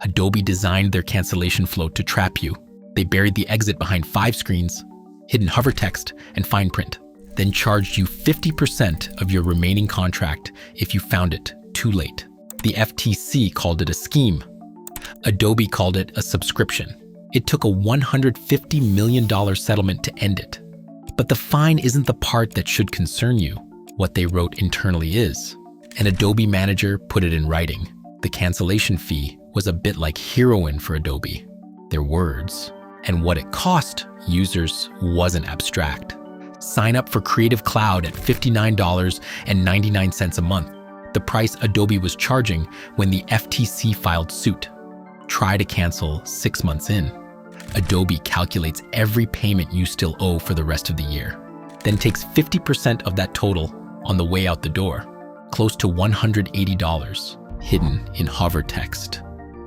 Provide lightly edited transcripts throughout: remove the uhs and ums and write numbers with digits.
Adobe designed their cancellation flow to trap you. They buried the exit behind 5 screens, hidden hover text, and fine print, then charged you 50% of your remaining contract if you found it too late. The FTC called it a scheme. Adobe called it a subscription. It took a $150 million settlement to end it. But the fine isn't the part that should concern you. What they wrote internally is. An Adobe manager put it in writing. The cancellation fee was a bit like heroin for Adobe. Their words. And what it cost users wasn't abstract. Sign up for Creative Cloud at $59.99 a month, the price Adobe was charging when the FTC filed suit. Try to cancel 6 months in. Adobe calculates every payment you still owe for the rest of the year, then takes 50% of that total on the way out the door, close to $180, hidden in hover text.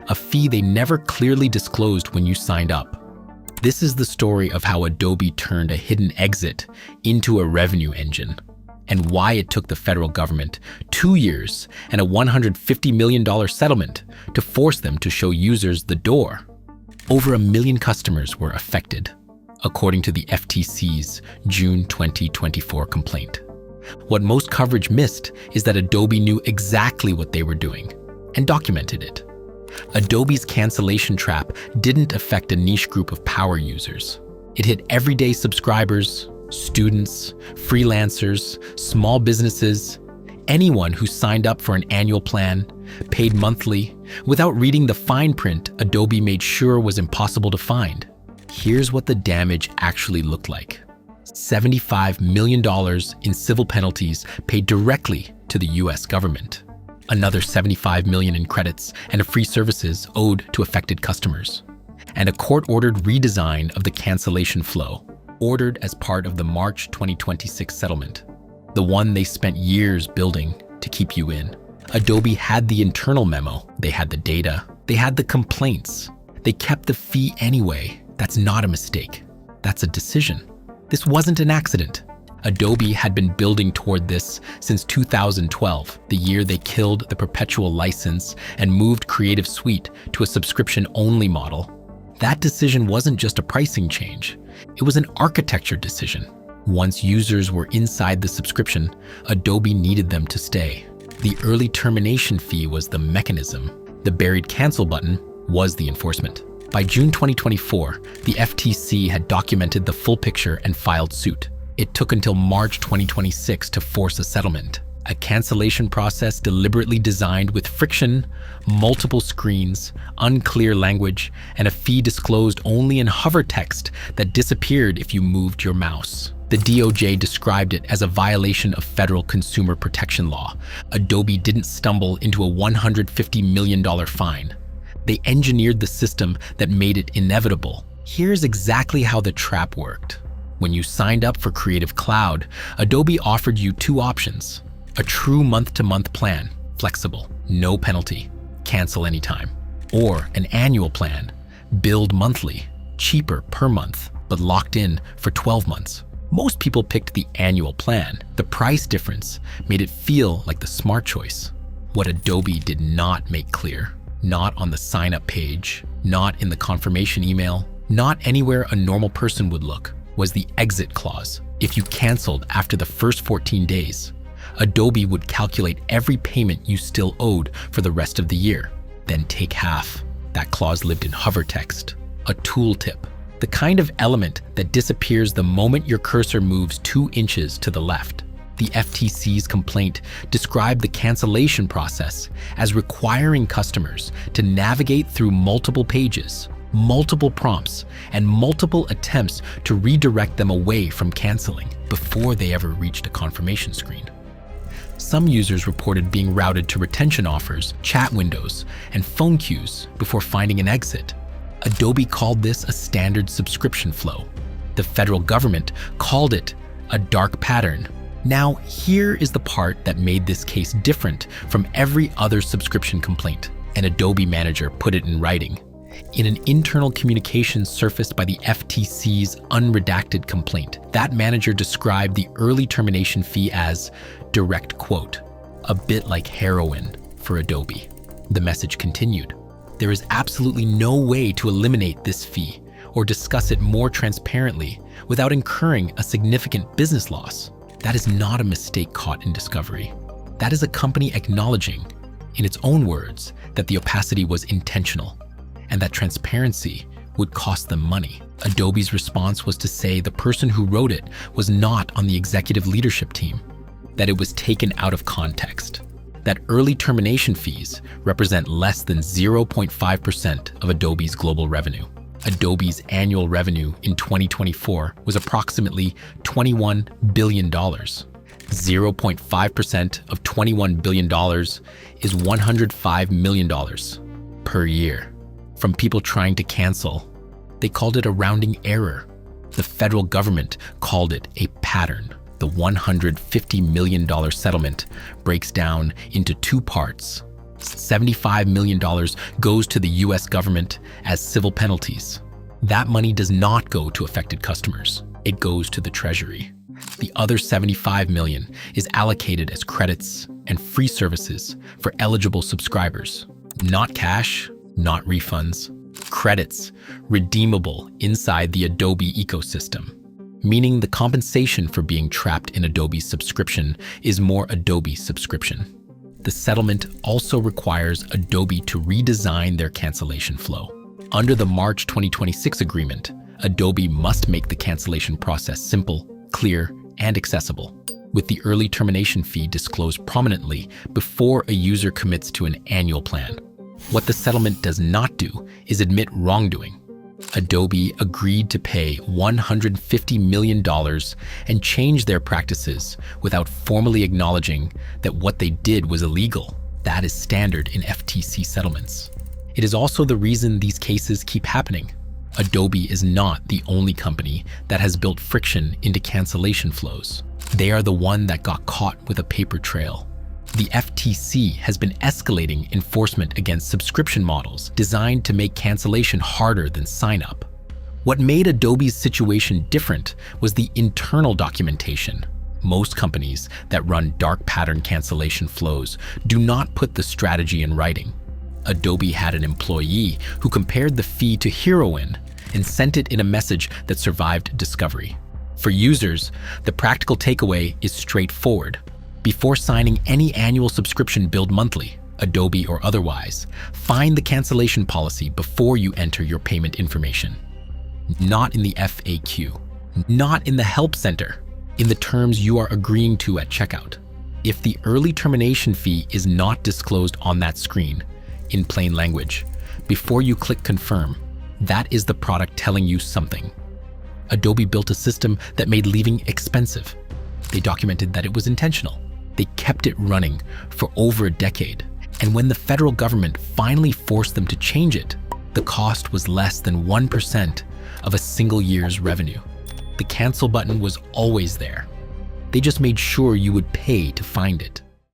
A fee they never clearly disclosed when you signed up. This is the story of how Adobe turned a hidden exit into a revenue engine, and why it took the federal government 2 years and a $150 million settlement to force them to show users the door. Over 1 million customers were affected, according to the FTC's June 2024 complaint. What most coverage missed is that Adobe knew exactly what they were doing and documented it. Adobe's cancellation trap didn't affect a niche group of power users. It hit everyday subscribers, students, freelancers, small businesses, anyone who signed up for an annual plan, paid monthly, without reading the fine print Adobe made sure was impossible to find. Here's what the damage actually looked like. $75 million in civil penalties paid directly to the US government. Another $75 million in credits and free services owed to affected customers. And a court-ordered redesign of the cancellation flow, ordered as part of the March 2026 settlement. The one they spent years building to keep you in. Adobe had the internal memo, they had the data, they had the complaints. They kept the fee anyway. That's not a mistake. That's a decision. This wasn't an accident. Adobe had been building toward this since 2012, the year they killed the perpetual license and moved Creative Suite to a subscription-only model. That decision wasn't just a pricing change. It was an architecture decision. Once users were inside the subscription, Adobe needed them to stay. The early termination fee was the mechanism. The buried cancel button was the enforcement. By June 2024, the FTC had documented the full picture and filed suit. It took until March 2026 to force a settlement. A cancellation process deliberately designed with friction, multiple screens, unclear language, and a fee disclosed only in hover text that disappeared if you moved your mouse. The DOJ described it as a violation of federal consumer protection law. Adobe didn't stumble into a $150 million fine. They engineered the system that made it inevitable. Here's exactly how the trap worked. When you signed up for Creative Cloud, Adobe offered you 2 options. A true month-to-month plan, flexible, no penalty, cancel anytime. Or an annual plan, billed monthly, cheaper per month, but locked in for 12 months. Most people picked the annual plan. The price difference made it feel like the smart choice. What Adobe did not make clear, not on the sign-up page, not in the confirmation email, not anywhere a normal person would look, was the exit clause. If you canceled after the first 14 days, Adobe would calculate every payment you still owed for the rest of the year, then take half. That clause lived in hover text, a tooltip, the kind of element that disappears the moment your cursor moves 2 inches to the left. The FTC's complaint described the cancellation process as requiring customers to navigate through multiple pages, multiple prompts, and multiple attempts to redirect them away from canceling before they ever reached a confirmation screen. Some users reported being routed to retention offers, chat windows, and phone queues before finding an exit. Adobe called this a standard subscription flow. The federal government called it a dark pattern. Now, here is the part that made this case different from every other subscription complaint. An Adobe manager put it in writing. In an internal communication surfaced by the FTC's unredacted complaint, that manager described the early termination fee as, direct quote, a bit like heroin for Adobe. The message continued. There is absolutely no way to eliminate this fee or discuss it more transparently without incurring a significant business loss. That is not a mistake caught in discovery. That is a company acknowledging, in its own words, that the opacity was intentional and that transparency would cost them money. Adobe's response was to say the person who wrote it was not on the executive leadership team, that it was taken out of context, that early termination fees represent less than 0.5% of Adobe's global revenue. Adobe's annual revenue in 2024 was approximately $21 billion. 0.5% of $21 billion is $105 million per year. From people trying to cancel, they called it a rounding error. The federal government called it a pattern. The $150 million settlement breaks down into two parts. $75 million goes to the US government as civil penalties. That money does not go to affected customers. It goes to the Treasury. The other $75 million is allocated as credits and free services for eligible subscribers. Not cash, not refunds. Credits, redeemable inside the Adobe ecosystem, meaning the compensation for being trapped in Adobe's subscription is more Adobe subscription. The settlement also requires Adobe to redesign their cancellation flow. Under the March 2026 agreement, Adobe must make the cancellation process simple, clear, and accessible, with the early termination fee disclosed prominently before a user commits to an annual plan. What the settlement does not do is admit wrongdoing. Adobe agreed to pay $150 million and change their practices without formally acknowledging that what they did was illegal. That is standard in FTC settlements. It is also the reason these cases keep happening. Adobe is not the only company that has built friction into cancellation flows. They are the one that got caught with a paper trail. The FTC has been escalating enforcement against subscription models designed to make cancellation harder than sign-up. What made Adobe's situation different was the internal documentation. Most companies that run dark pattern cancellation flows do not put the strategy in writing. Adobe had an employee who compared the fee to heroin and sent it in a message that survived discovery. For users, the practical takeaway is straightforward. Before signing any annual subscription billed monthly, Adobe or otherwise, find the cancellation policy before you enter your payment information. Not in the FAQ, not in the help center, in the terms you are agreeing to at checkout. If the early termination fee is not disclosed on that screen, in plain language, before you click confirm, that is the product telling you something. Adobe built a system that made leaving expensive. They documented that it was intentional. They kept it running for over a decade. And when the federal government finally forced them to change it, the cost was less than 1% of a single year's revenue. The cancel button was always there. They just made sure you would pay to find it.